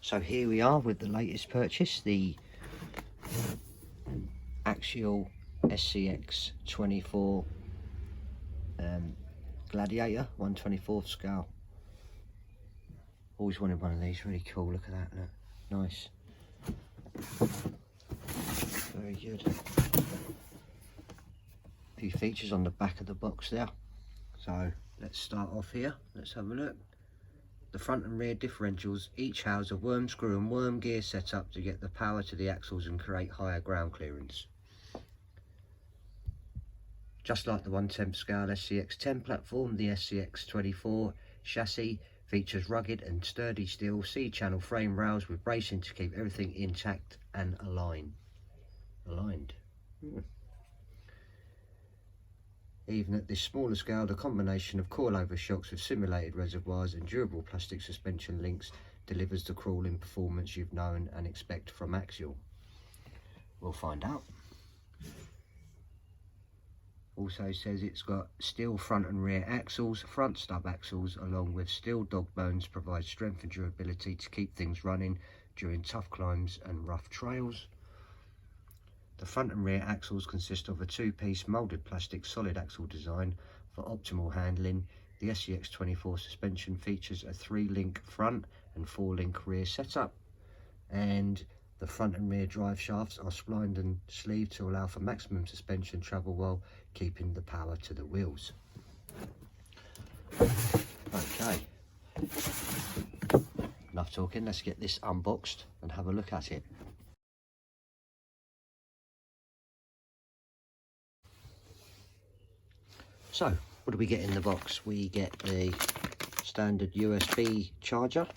So here we are with the latest purchase, the Axial SCX 24 Gladiator 1/24 scale. Always wanted one of these, really cool. Look at that, look. Nice. Very good. A few features on the back of the box there. So let's start off here. Let's have a look. The front and rear differentials each house a worm screw and worm gear setup to get the power to the axles and create higher ground clearance. Just like the 1/10 scale SCX 10 platform, the SCX 24 chassis features rugged and sturdy steel C-channel frame rails with bracing to keep everything intact and aligned. Even at this smaller scale, the combination of coilover shocks with simulated reservoirs and durable plastic suspension links delivers the crawling performance you've known and expect from Axial. We'll find out. Also says it's got steel front and rear axles, front stub axles along with steel dog bones provide strength and durability to keep things running during tough climbs and rough trails. The front and rear axles consist of a two-piece moulded plastic solid axle design for optimal handling. The SCX 24 suspension features a 3-link front and 4-link rear setup, and the front and rear drive shafts are splined and sleeved to allow for maximum suspension travel while keeping the power to the wheels. Okay, enough talking, let's get this unboxed and have a look at it. So, what do we get in the box? We get the standard USB charger.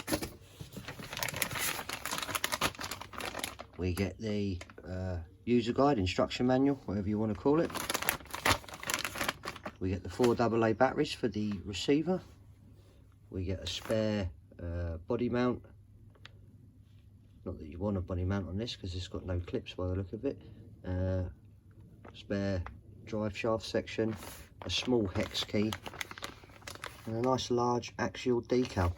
We get the user guide, instruction manual, whatever you want to call it. We get the 4 AA batteries for the receiver. We get a spare body mount. Not that you want a body mount on this because it's got no clips by the look of it. Spare drive shaft section, a small hex key, and a nice large Axial decal.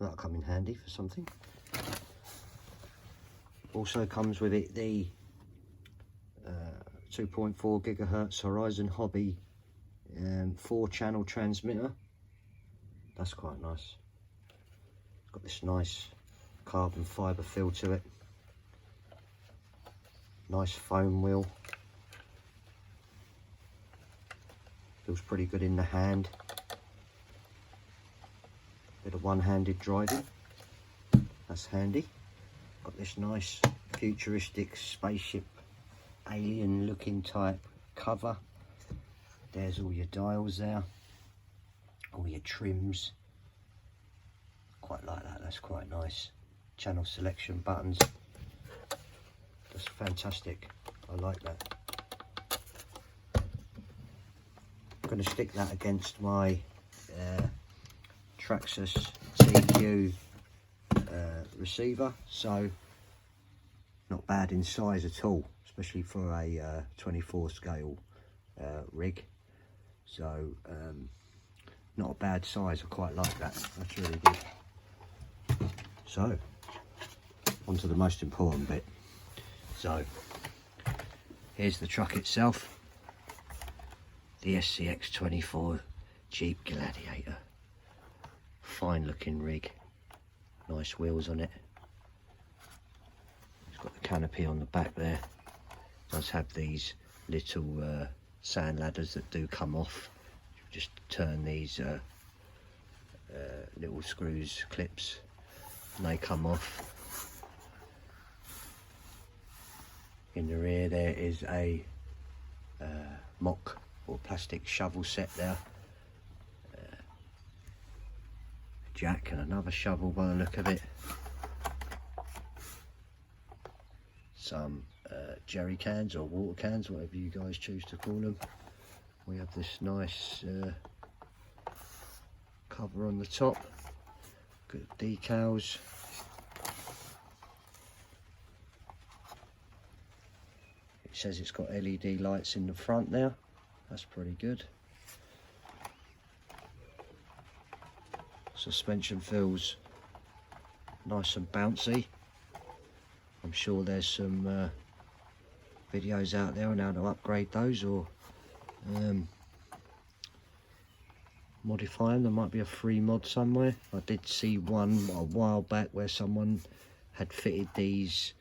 That'll come in handy for something. Also comes with it the 2.4 gigahertz Horizon Hobby 4-channel transmitter. That's quite nice. It's got this nice carbon fibre feel to it. Nice foam wheel. Feels pretty good in the hand. Bit of one-handed driving. That's handy. Got this nice futuristic spaceship alien looking type cover. There's all your dials there, all your trims. Quite like that, that's quite nice. Channel selection buttons. That's fantastic, I like that. I'm going to stick that against my Traxxas TQ receiver, so not bad in size at all, especially for a 24 scale rig. So not a bad size, I quite like that, that's really good. So on to the most important bit. So here's the truck itself, the SCX 24 Jeep Gladiator. Fine looking rig, nice wheels on it. It's got the canopy on the back there. It does have these little sand ladders that do come off. You just turn these little screws, clips, and they come off. In the rear there is a mock or plastic shovel set there. Jack and another shovel by the look of it. Some jerry cans or water cans, whatever you guys choose to call them. We have this nice cover on the top. Good decals. It says it's got LED lights in the front there. That's pretty good. Suspension feels nice and bouncy. I'm sure there's some videos out there on how to upgrade those or modify them. There might be a free mod somewhere. I did see one a while back where someone had fitted these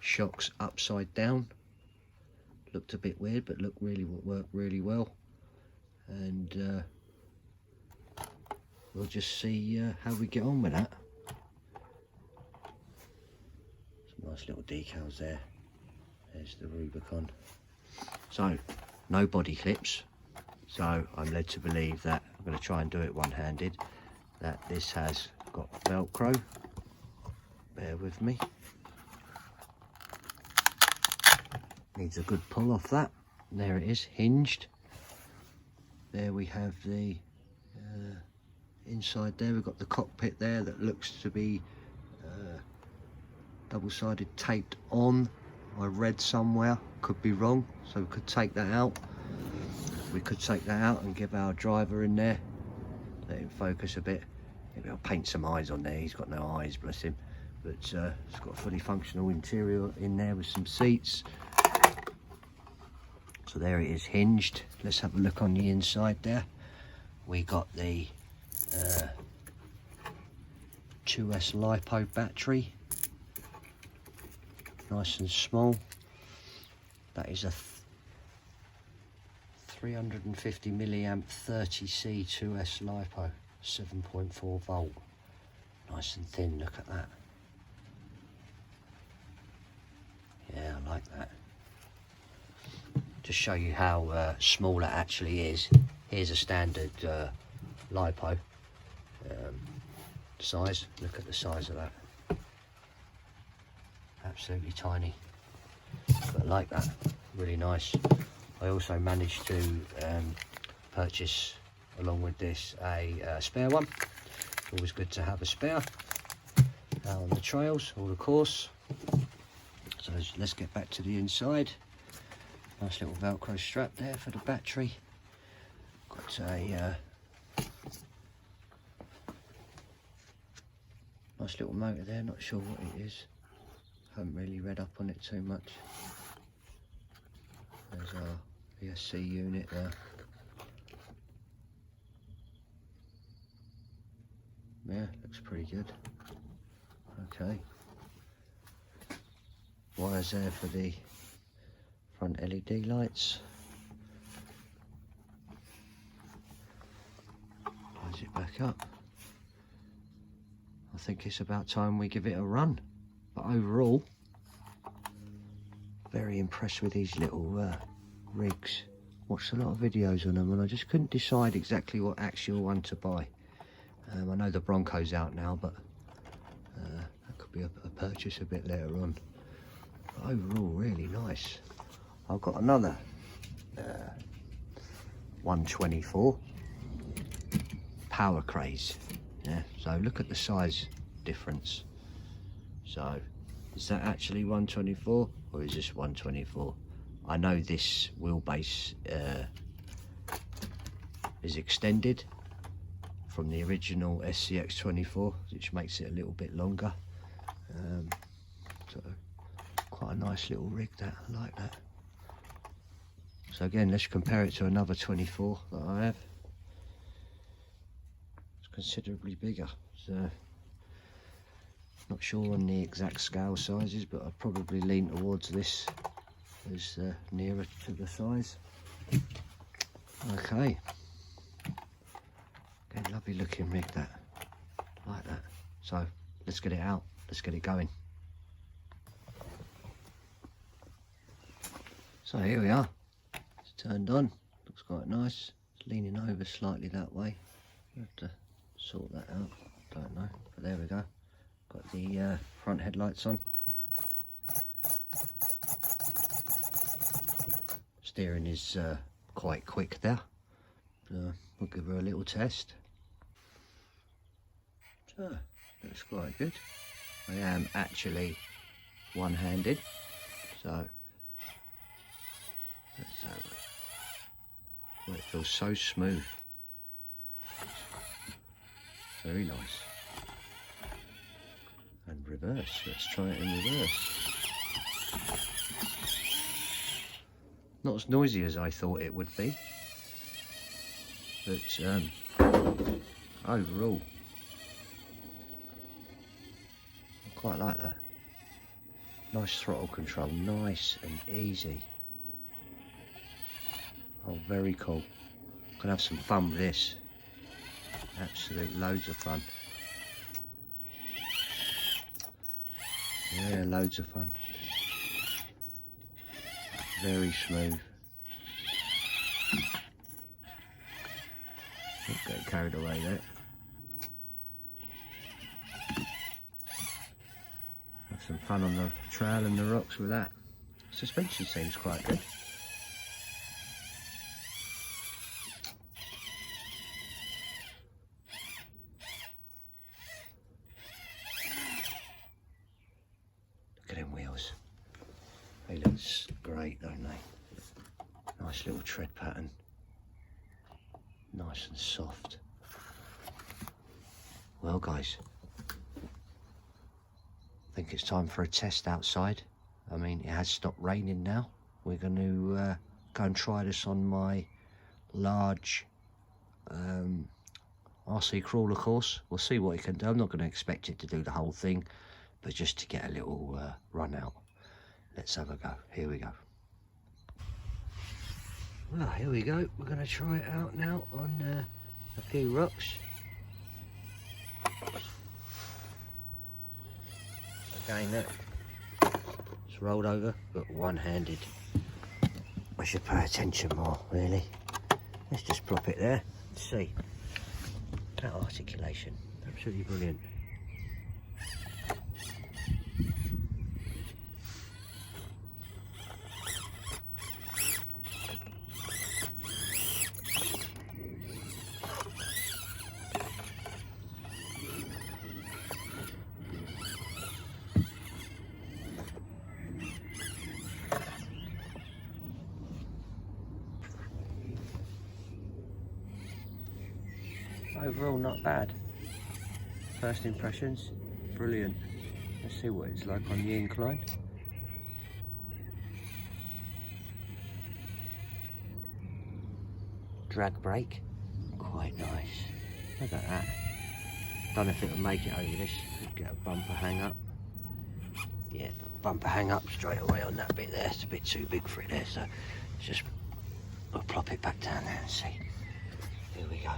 shocks upside down. Looked a bit weird, but worked really well. And we'll just see how we get on with that. Some nice little decals there. There's the Rubicon. So, no body clips. So I'm led to believe that, I'm going to try and do it one-handed, that this has got Velcro. Bear with me. Needs a good pull off that. There it is, hinged. There we have the inside there. We've got the cockpit there that looks to be double-sided taped on. I read somewhere, could be wrong, so we could take that out. We could take that out and give our driver in there, let him focus a bit. Maybe I'll paint some eyes on there. He's got no eyes, bless him. But it's got a fully functional interior in there with some seats. So there it is, hinged. Let's have a look on the inside there. We got the 2S Lipo Battery. Nice and small. That is a 350 milliamp 30C 2S Lipo, 7.4 volt. Nice and thin, look at that. Yeah, I like that. To show you how small it actually is, here's a standard Lipo size. Look at the size of that. Absolutely tiny, but I like that, really nice. I also managed to purchase, along with this, a spare one. Always good to have a spare out on the trails or the course. So let's get back to the inside. Nice little Velcro strap there for the battery. Got a nice little motor there, not sure what it is. Haven't really read up on it too much. There's our VSC unit there. Yeah, looks pretty good. Okay. Wires there for the front LED lights. Close it back up. I think it's about time we give it a run. But overall, very impressed with these little rigs. Watched a lot of videos on them and I just couldn't decide exactly what Axial one to buy. I know the Bronco's out now, but that could be a purchase a bit later on. But overall, really nice. I've got another 124 Power Craze. Yeah, so look at the size difference. So, is that actually 124 or is this 124? I know this wheelbase is extended from the original SCX 24, which makes it a little bit longer. So, quite a nice little rig that, I like that. So again, let's compare it to another 24 that I have. It's considerably bigger. So, not sure on the exact scale sizes, but I'd probably lean towards this as nearer to the size. Okay. Okay, lovely looking rig that. Like that. So let's get it out. Let's get it going. So here we are. It's turned on. Looks quite nice. It's leaning over slightly that way. You have to sort that out. Don't know. But there we go. Got the front headlights on. Steering is quite quick there. We'll give her a little test. So, looks quite good. I am actually one-handed, so let's have it. Oh, it feels so smooth. Very nice. And reverse, let's try it in reverse. Not as noisy as I thought it would be, but overall, I quite like that. Nice throttle control, nice and easy. Oh, very cool. Gonna have some fun with this. Absolute loads of fun. Yeah, loads of fun. Very smooth. Don't get carried away there. Have some fun on the trail and the rocks with that. Suspension seems quite good. Look at them wheels. They look great, don't they? Nice little tread pattern. Nice and soft. Well guys, I think it's time for a test outside. I mean, it has stopped raining now. We're going to go and try this on my large RC crawler course. We'll see what it can do. I'm not going to expect it to do the whole thing, but just to get a little run out. Let's have a go. Here we go. Well, here we go. We're going to try it out now on a few rocks. Again, look, it's rolled over, but one-handed. I should pay attention more, really. Let's just plop it there. Let's see. That articulation, absolutely brilliant. Overall, not bad. First impressions, brilliant. Let's see what it's like on the incline. Drag brake, quite nice. Look at that. Don't know if it'll make it over this. Could get a bumper hang up. Yeah, bumper hang up straight away on that bit there. It's a bit too big for it there, so just we'll plop it back down there and see. Here we go.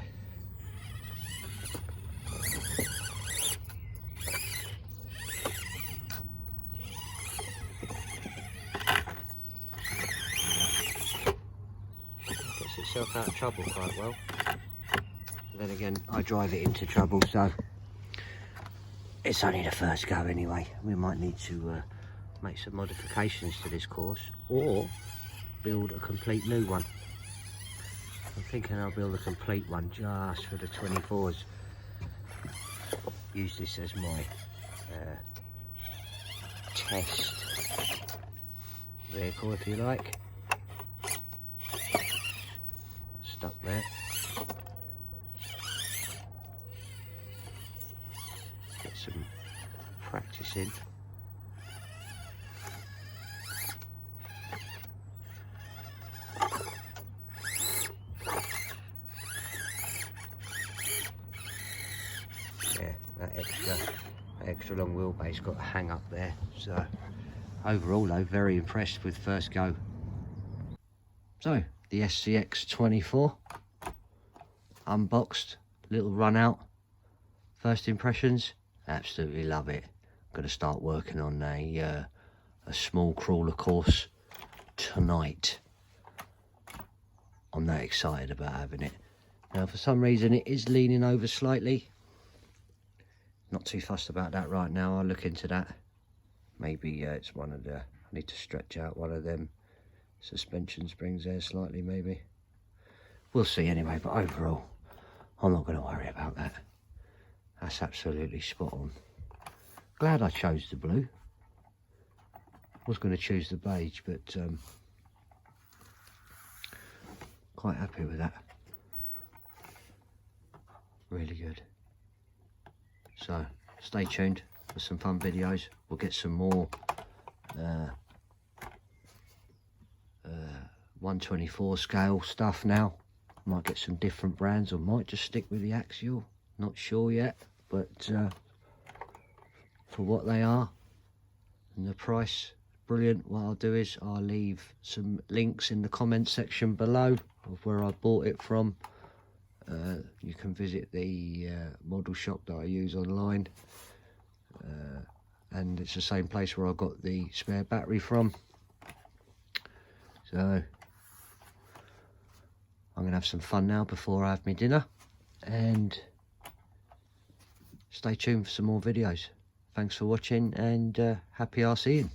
Gets itself out of trouble quite well. But then again, I drive it into trouble, so it's only the first go anyway. We might need to make some modifications to this course or build a complete new one. I'm thinking I'll build a complete one just for the 24s. Use this as my test vehicle, if you like. Stuck there. Get some practice in. Extra long wheelbase got a hang up there. So overall though, very impressed with first go. So the SCX 24 unboxed, little run out. First impressions, absolutely love it. I'm gonna start working on a small crawler course tonight. I'm that excited about having it. Now for some reason it is leaning over slightly. Not too fussed about that right now. I'll look into that. Maybe it's one of the, I need to stretch out one of them suspension springs there slightly maybe. We'll see anyway, but overall I'm not going to worry about that. That's absolutely spot on. Glad I chose the blue. Was going to choose the beige, but quite happy with that. Really good. So stay tuned for some fun videos. We'll get some more 124 scale stuff now. Might get some different brands, or might just stick with the Axial, not sure yet, but for what they are and the price, brilliant. What I'll do is I'll leave some links in the comment section below of where I bought it from. You can visit the model shop that I use online, and it's the same place where I got the spare battery from. So I'm gonna have some fun now before I have my dinner, and stay tuned for some more videos. Thanks for watching, and happy RCing.